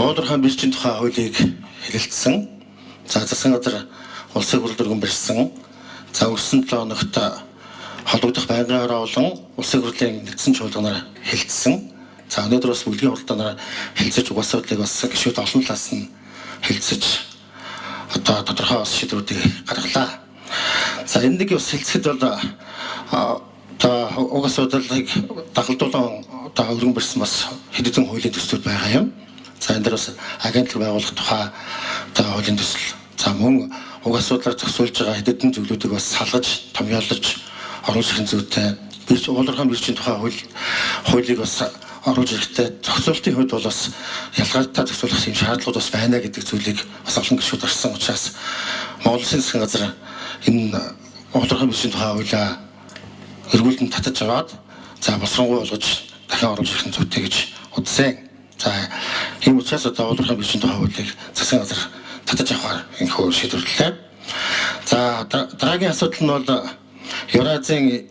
Уулуурхайн биржийн тухай хуулийг хэлэлцсэн. За засгийн газар улсын хурл дүргэн барьсан. За өнгөрсөн 7 хоногт холбогдох байнгын хороо болон улсын хурлын нэгдсэн чуулганаар хэлэлцсэн. За өнөөдөр бас бүлгийн хуралдаанаар хэлэлцэж угаасаа бодлыг бас гишүүд олон талаас нь хэлэлцэж одоо тодорхой бас шийдвэрүүдийг гаргалаа. За энэ нэг бас хэлцэхэд бол угаасаа бодлыг дагалдуулан одоо өргөн барьсан бас хэдэн хуулийн төслүүд байгаа юм. За энэ дээр бас агентлаг байгуулах тухай одоо хуулийн төсөл. За мөн угаасаа бодлоор зохицуулж байгаа хэдэн зөвлөдүүдийг бас салгаж, томьёолж оруулах зүйтэй. Бирж уулуурхайн биржийн тухай хуулийг бас оруулж ирэхдээ зохицуултын хувьд бол бас ялгаатай зохицуулах юм шаардлагууд бас байна гэдэг зүйлийг бас олон гишүүд гаргасан учраас Монгол Улсын засгийн газар энэ уулуурхайн биржийн тухай хуулиа эргүүлэн татаж аваад за боловсронгуй болгож дахин оруулж ирэх зүйтэй гэж үзсэн. За ийм учраас одоо уулуурхайн биржийн тухай хуулийг засгийн газар татаж авахар энэхүү шийдвэрлэлээ. За дараагийн асуудал нь бол Евразийн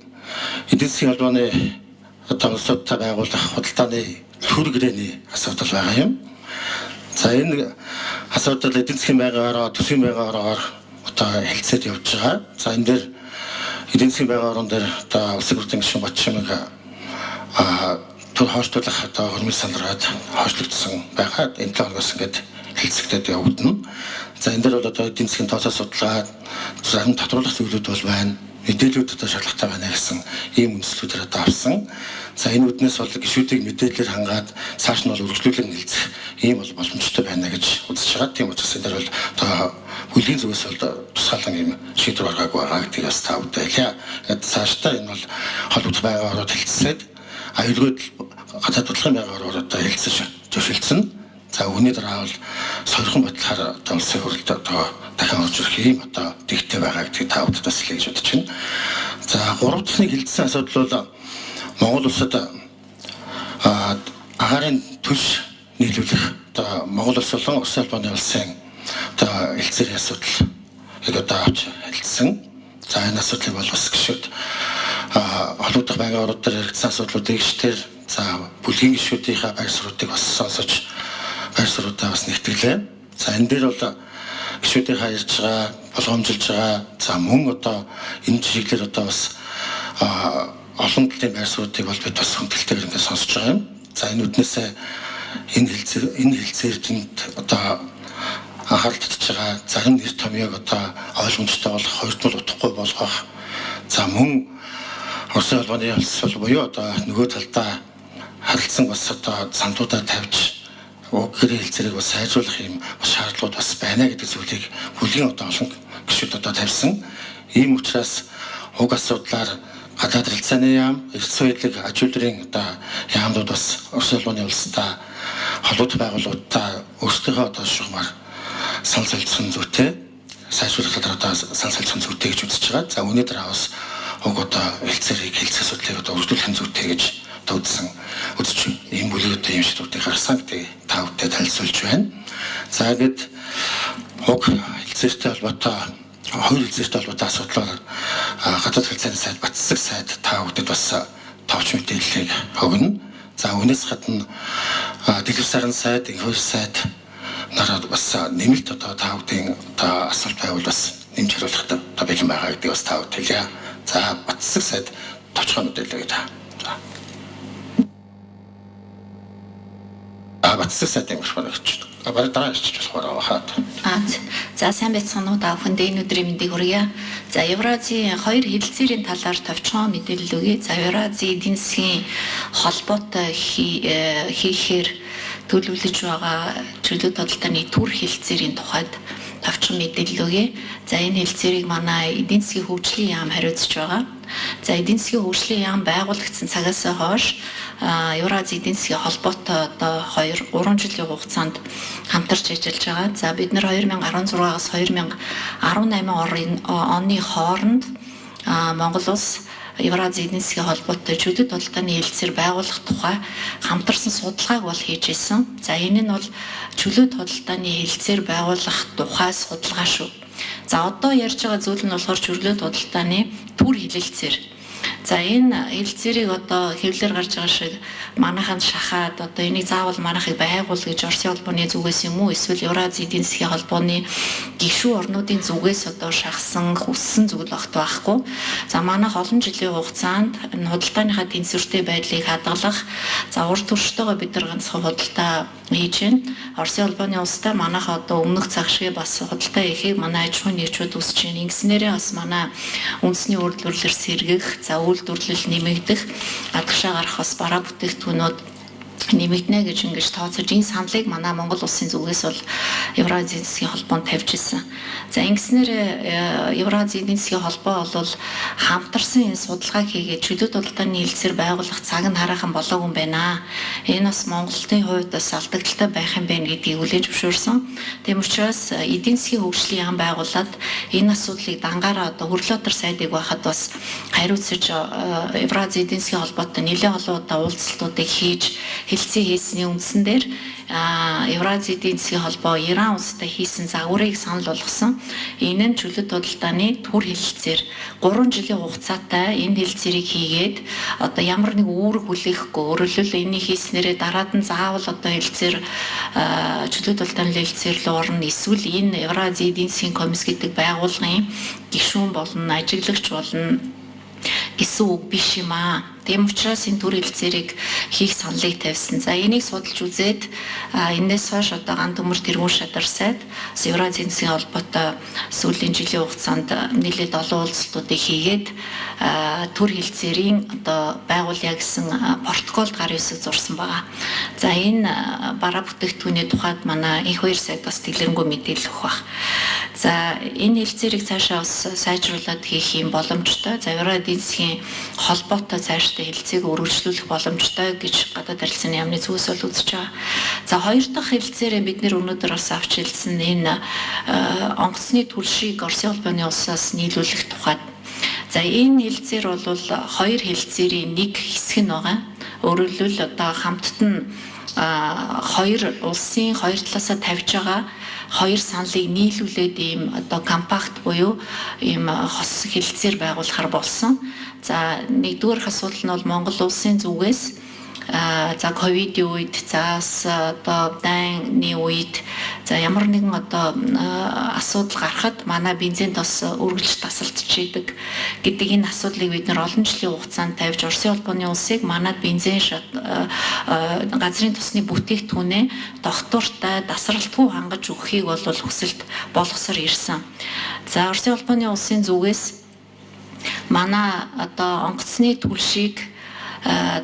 эдийн засгийн холбооны одоо улсуудтай байгуулах худалдааны төр гэрээний асуудал байгаа юм. За энэ асуудал эдийн засгийн байнгаараа төсвийн байнгаараа одоо хэлцээд явж байгаа. За энэ дээр эдийн засгийн байнгаараа дээр одоо улсын хурлын гишүүн Батчимэг төр хойшлуулах одоо хөрмөл сандраад хойшлогдсон байгаа. Энэ талаас ингээд хэлцэгдээд явагдана. За энэ дээр бол одоо эдийн засгийн тооцоо судалгаа зарим татварлах зүйлүүд бол байна. Мэдээлүүд одоо шаардлагатай байна гэсэн ийм үндэслүүдээр одоо авсан. За энэ үднээс бол гишүүдийг мэдээлэлээр хангаад цааш нь бол үргэлжлүүлэн хэлцэх ийм бол боломжтой байна гэж үзэж байгаа. Тийм учраас энэ дээр бол одоо бүлгийн зүгээс бол тусгаалan ийм шийдвэр гаргаагүй байгаа гэдгийг бас та бүдээлээ. Тэгээд цаашдаа энэ бол холбогдох байнгын ороод хэлцээд аюулгүйд гадаад бодлогын байнгын ороод одоо хэлцэж зөвшөлдсөн. За үүний дараа бол сойрхон бодлохоор одоо улсын хурлд одоо дахин орж ирэх юм одоо тэгтэй байгаа гэдгийг та бүдд бас хэлж бодож байна. За гурав дахь нэг хэлсэн асуудал бол Монгол улсад агаарын түлш нийлүүлэх одоо Монгол улс болон Улсын албаны улсын одоо хэлцээрийн асуудал одоо авч хэлсэн. За энэ асуудлыг бол бас гişүүд холбогдох байнгын орууд дээр хэрэгцсэн асуудлуудыг гişтэр за бүлгийн гişүүдийнхээ байр суурьдыг бас сонсож байр суурьдаа бас нэгтгэлээ. За энэ дээр бол гişүүдийнхээ ярьж байгаа, болгоомжилж байгаа. За мөн одоо энэ чиглэлээр одоо бас олон талын байр суурьдыг бол бид бас хүндэлтэйгээр ингээд сонсож байгаа юм. За энэ үднээсээ энэ хэлцээртэнд одоо анхаарал татж байгаа зарим нэр томьёог одоо ойлгомжтой болох, хоёрдмол утгагүй болгох. За мөн Улсын албаны улс буюу одоо нөгөө талдаа харилцсан бас одоо сандуудаа тавьж гэрээ хэлцээрийг бас сайжруулах юм шаардлагууд бас байна гэдэг зүйлийг бүлгийн одоо олон гишүүд одоо тавьсан. Ийм учраас уг асуудлаар гадаад харилцааны яам, эрс соёлыг ажилтны одоо яамдууд бас Улсын албаны улстай холбогдох байгууллагуудтай өөрсдийнхөө одоо шугамар санал солилцсон зүйтэй сайжруулах талаар одоо санал солилцсон зүйтэй гэж үзэж байгаа. За үүний дараа бас уг одоо хэлцээрийг хэлцэх асуудлыг одоо өргөжлүүлэх зүйтэй гэж төвдсөн үзэж ийм бүлэг одоо ийм шийдвэрийг гаргасан гэдэг та бүдтэй танилцуулж байна. За гээд уг хэлцээртэй холбоотой хоёр хэлцээртэй холбоотой асуудлаар гадаад хэлцээний сайд Батцэг сайд та бүдэд бас товч мэдээллийг өгнө. За үүнээс гадна дэлгэр сарын сайд, инхүү сайд нараад бас нэмэлт одоо та бүдийн одоо асуулт байвал бас нэмж хариулахад одоо бэлэн байгаа гэдгийг бас та бүд хэлье. За Батцэг сайд товчхон мэдээлэл өгье та. Батцэг сайд юм шиг байна. Бараг дараа ирчих болохоор хаад. За сайн байцгаана уу та бүхэнд энэ өдрийн мэндийг хүргье. За Евразийн хоёр хэлэлцээрийн талаар товчхон мэдээлэл өгье. За Евразийн эдийн засгийн холбоотой хийхээр төлөвлөж байгаа чөлөө тодорхойлолтын төр хэлэлцээрийн тухайд товчхон мэдээлэл өгье. За энэ хэлэлцээрийг манай эдийн засгийн хөгжлийн яам хариуцж байгаа. За эдийн засгийн хөгжлийн яам байгуулагдсан цагаас хойш Евразийн эдийн засгийн холбоотой одоо 2-3 жилийн хугацаанд хамтарч ажиллаж байгаа. За бид нар 2016-аас 2018 оны хооронд Монгол улс Евразийн эдийн засгийн холбоотой чөлөө тодорхойлолтын хэлэлцээр байгуулах тухай хамтарсан судалгааг бол хийж ирсэн. За энэ нь бол чөлөө тодорхойлолтын хэлэлцээр байгуулах тухай судалгаа шүү. За одоо ярьж байгаа зүйл нь болохоор чөлөө тодорхойлолтын төр хэлэлцээр. За энэ хэлцээрийг одоо хэвлэр гарч байгаа шиг манайханд шахаад одоо энийг заавал манайхыг байгуул гэж Оросын холбооны зүгээс юм уу эсвэл Евразийн эдийн засгийн холбооны гишүүн орнуудын зүгээс одоо шахсан хүссэн зүйл огт байхгүй. За манайх олон жилийн хугацаанд худалдааныхаа тэнцвэртэй байдлыг хадгалах за урд турштайгаа бид нар ганцхан худалдаа хийж байна. Оросын холбооны улстай манайх одоо өмнөх цагшгүй бас худалдаа хийхийг манай аж ахуйн нэгжүүд үсэж байна. Ингэснээрээ бас манай үндэсний үйлдвэрлэлээр сэргэх, за үйлдвэрлэл нэмэгдэх, гадагшаа гарах бас бараа бүтээгдэхүүнүүд нэмэгдэнэ гэж ингэж тооцож энэ саналыг манай Монгол улсын зүгээс бол Евразийн эдийн засгийн холбоонд тавьж ирсэн. За ингэснээр Евразийн эдийн засгийн холбоо бол хамтарсан энэ судалгааг хийгээд чөлөөт худалдааны хэлцээр байгуулах цаг нь хараахан болоогүй юм байна. Энэ бас Монголын хувьд бас алдагдaltaй байх юм байна гэдгийг хүлээн зөвшөөрсөн. Тийм учраас эдийн засгийн хөгжлийн яам байгуулад энэ асуудлыг дангаараа одоо хөрлөтөр сайдыг байхад бас хариуцж Евразийн эдийн засгийн холбоотой нэлээд олон удаа уулзалтуудыг хийж хэлцээ хийсний үндсэн дээр Евразийн эдийн засгийн холбоо Иран улстай хийсэн загварыг санал болгосон. Энэ нь чөлөөт худалдааны түр хэлэлцээр 3 жилийн хугацаатай энэ хэлэлцээрийг хийгээд одоо ямар нэг үүрэг хүлээхгүй өөрөлдөл энийг хийснээрээ дараад нь заавал одоо хэлэлцээр чөлөөт худалдааны хэлэлцээр л орно эсвэл энэ Евразийн эдийн засгийн комисс гэдэг байгууллагын гишүүн болно, ажиглагч болно гэсэн үг биш юм аа. Тийм учраас энэ төр хэлэлцээрийг хийх саналыг тавьсан. За энийг судалж үзээд энэс хойш одоо ганц төмөр тэргуун шадар сайд Евразийн эдийн засгийн холбоотой сүүлийн жилийн хугацаанд нэлээд олон уулзалтуудыг хийгээд төр хэлэлцээрийн одоо байгуулъя гэсэн протоколд гар үсэг зурсан байгаа. За энэ бараа бүтээгдэхүүний тухайд манай их 2 сайд бас дэлгэрэнгүй мэдээлэл өгөх баг. За энэ хэлэлцээрийг цаашаа бас сайжруулад хийх юм боломжтой. За Евразийн эдийн засгийн холбоотой цааш хэлэлцээг өргөжлүүлэх боломжтой гэж гадаад харилцааны яамны зүгээс бол үзэж байгаа. За хоёр дахь хэлэлцээрээ бид нэр өнөөдөр бас авч хэлсэн энэ онгоцны түлшийг Оросын холбооны улсаас нийлүүлэх тухайд. За энэ хэлэлцээр бол хоёр хэлэлцээрийн нэг хэсэг нь байгаа. Өөрөөр хэлбэл одоо хамтд нь хоёр улсын хоёр талаасаа тавьж байгаа хоёр саналыг нийлүүлээд ийм одоо компакт буюу ийм хос хэлэлцээр байгуулахар болсон. За нэгдүгээр асуудал нь бол Монгол улсын зүгээс за ковидын үед за одоо дайны үед за ямар нэгэн одоо асуудал гарахад манай бензин тос үргэлж тасалдчихийдэг гэдэг энэ асуудлыг бид нар олон жилийн хугацаанд тавьж Оросын холбооны улсыг манай бензин газрын тосны бүтээгдэхүүнээ доктортой тасралтгүй хангаж өгөхийг бол хүсэлт болгосоор ирсэн. За Оросын холбооны улсын зүгээс манай одоо онгоцны түлшийг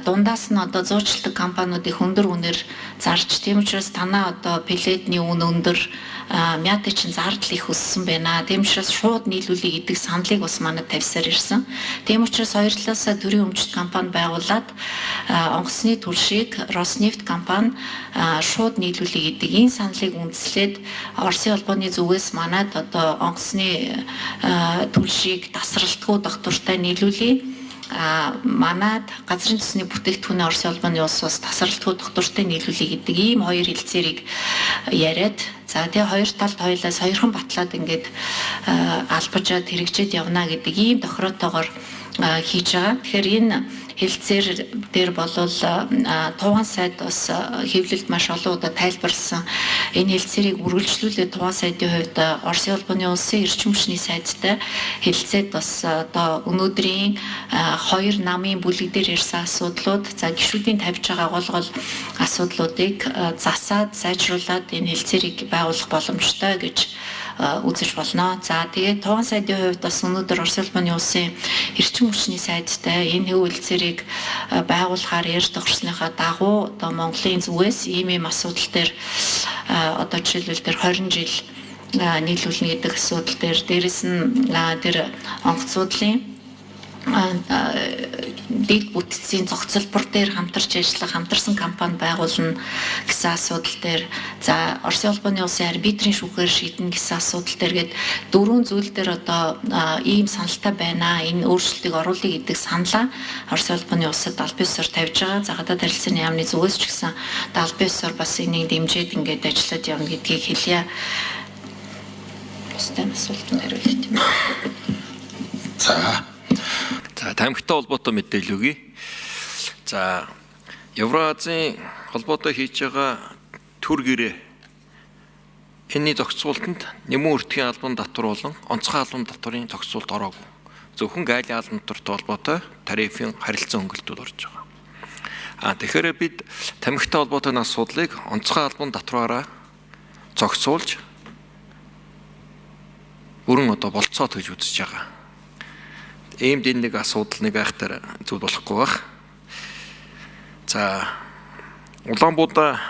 дундаас нь одоо зуучилдаг компаниудыг хөндөр үнээр зарж тийм учраас танаа одоо пелетний үн өндөр мятыг чинь зардал их өссөн байна. Тийм учраас шууд нийлүүлэх гэдэг саналыг бас манад тавьсаар ирсэн. Тийм учраас хоёр талаасаа төрийн өмчт компани байгуулад онгоцны түлшийг Роснефть компани шууд нийлүүлэх гэдэг энэ саналыг үндэслээд Оросын холбооны зүгээс манад одоо онгоцны түлшийг тасралтгүй доктортой нийлүүлээ. Манад газрын тосны бүтээгдэхүүний Оросын холбооны улс бас тасралтгүй доктортой нийлүүлэх гэдэг ийм хоёр хэлэлцээрийг яриад за тэгээ хоёр талд хоёлаас хоёрхан батлаад ингээд албажаад хэрэгжээд явна гэдэг ийм тохироотойгоор хийж байгаа. Тэгэхээр энэ хэлэлцээр дээр болвол Тугаан сайд бас хэвлэлд маш олон удаа тайлбарласан. Энэ хэлэлцээрийг үргэлжлүүлээд Тугаан сайдын хувьд Оросын холбооны улсын эрчим хүчний сайдтай хэлэлцээд бас одоо өнөөдрийн хоёр намын бүлэгдээр ирсэн асуудлууд за гишүүдийн тавьж байгаа гол асуудлуудыг засаад сайжруулад энэ хэлэлцээрийг байгуулах боломжтой гэж үзэж болно. За тэгээд Тугаан сайдын хувьд бас өнөөдөр Оросын холбооны улсын эрчим хүчний сайдтай энэ хэлэлцээрийг байгуулахаар ярьж тохирсныхаа дагуу одоо Монголын зүгээс ийм асуудал дээр одоо жишээлбэл 20 жил нийлүүлнэ гэдэг асуудал дээр дээрэс нь тэр онгоцуудлын дэд бүтцийн зохицолбор дээр хамтарч ажиллах хамтарсан компани байгуулна гэсэн асуудал дээр за Оросын холбооны улсын арбитрийн шүүхээр шийднэ гэсэн асуудал дээр гээд дөрвөн зүйл дээр одоо ийм саналтай байна. Энэ өөрчлөлтийг оруулъя гэдэг саналаа Оросын холбооны улсад албан ёсоор тавьж байгаа. За гадаад харилцааны яамны зүгээс ч гэсэн албан ёсоор бас энийг дэмжиж ингээд ажиллаад явна гэдгийг хэлье. Бусдын асуултанд хариулт юм. За За тамхитай холбоотой мэдээлэл өгье. За Евразийн холбоотой хийж байгаа төр гэрээ энэний зохицуултанд нэмэн өртгийн албан татвар болон онцгой албан татварын зохицуулт ороогүй. Зөвхөн гайлын албан татвартай холбоотой тарифын харилцан хөнгөлтүүд орж байгаа. Тэгэхээр бид тамхитай холбоотой асуудлыг онцгой албан татвараараа зохицуулж бүрэн болцоод гэж үзэж байгаа. Иймд энэ нэг асуудал нэг айхтар зүйл болохгүй байх. За Улаанбуудаа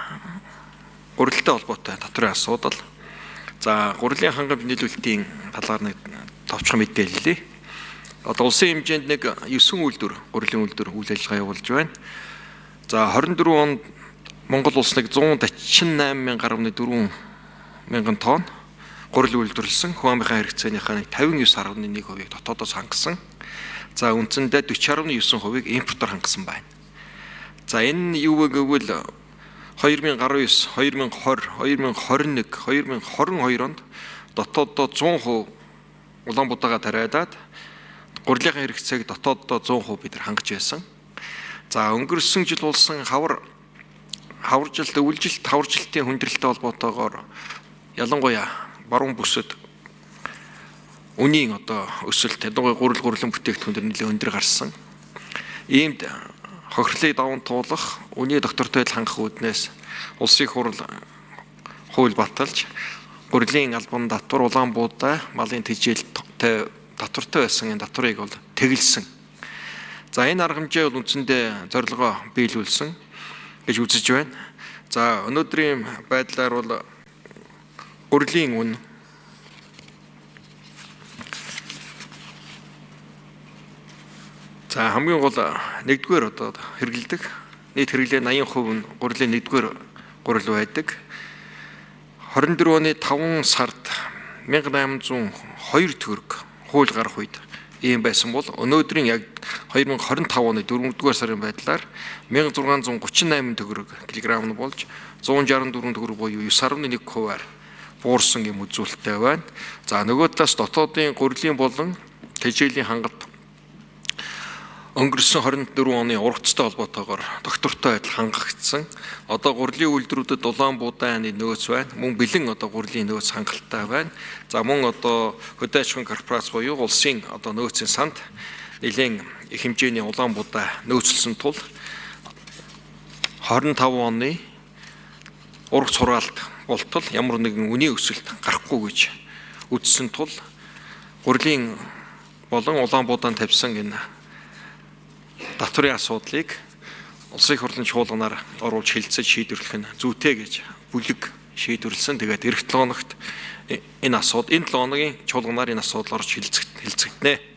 гурилтай холбоотой татварын асуудал. За гурилын хангамж нийлүүлэлтийн талаар нэг товчхон мэдээлэлээ. Одоо улсын хэмжээнд нэг 9 үйлдвэр гурилын үйлдвэр үйл ажиллагаа явуулж байна. За 24 онд Монгол улс нэг 188,4 мянган тонн гурил үйлдвэрлэсэн. Хүн амынхаа хэрэгцээнийхээ нэг 59.1%-ийг дотоодоос хангасан. За үндсэндээ 40.9%-ийг импортоор хангасан байна. За энэ юу вэ гэвэл 2019, 2020, 2021, 2022 онд дотооддоо 100% Улаанбуудаагаа тариадаад гурилын хэрэгцээг дотооддоо 100% бид нар хангаж байсан. За өнгөрсөн жил болсон хаваржилт хаваржилтын хүндрэлтэй холбоотойгоор ялангуяа баруун бүсэд үнийн өсөлт гурилан бүтээгдэхүүн төр нэлээд өндөр гарсан. Иймд хохирлыг даван туулах, үний доктортой хангах үүднээс улсын хурал хууль баталж гурилын албан татвар Улаанбуудаа малын тэжээлтэй татвартай байсан энэ татварыг бол тэглэсэн. За энэ арга хэмжээ бол үндсэндээ зорилгоо биелүүлсэн гэж үзэж байна. За өнөөдрийн байдлаар бол гурилын үн за хамгийн гол нэгдүгээр хэрэглэдэг нийт хэрэглээ 80% нь гурилын нэгдүгээр гурил байдаг. 24 оны 5 сард 1802 төгрөг хууль гарах үед ийм байсан бол өнөөдрийн яг 2025 оны 4-р сарын байдлаар 1638 төгрөг килограмм нь болж 164 төгрөг буюу 9.1%-аар буурсан юм үзүүлэлттэй байна. За нөгөө талаас дотоодын гурилын болон тэжээлийн хангалт өнгөрсөн 24 оны ургацтай холбоотойгоор доктортой адил хангагдсан. Одоо гурилын үйлдвэрүүдэд Улаанбуудааны нөөц байна. Мөн бэлэн гурилын нөөц хангалттай байна. За мөн хөдөө аж ахуйн корпорац буюу улсын нөөцийн санд нэлээд их хэмжээний Улаанбуудаа нөөцлсөн тул 25 оны ургац хураалт болтол ямар нэгэн үнийн өсөлт гарахгүй гэж үзсэн тул гурилын болон Улаанбуудаанд тавьсан энэ татварын асуудлыг улсын хурлын чуулганаар оруулж хэлцэж шийдвэрлэх нь зүйтэй гэж бүлэг шийдвэрлсэн. Тэгээд эх 7 хоногт энэ 7 хоногийн чуулганаар энэ асуудал орж хэлцэгдэнэ.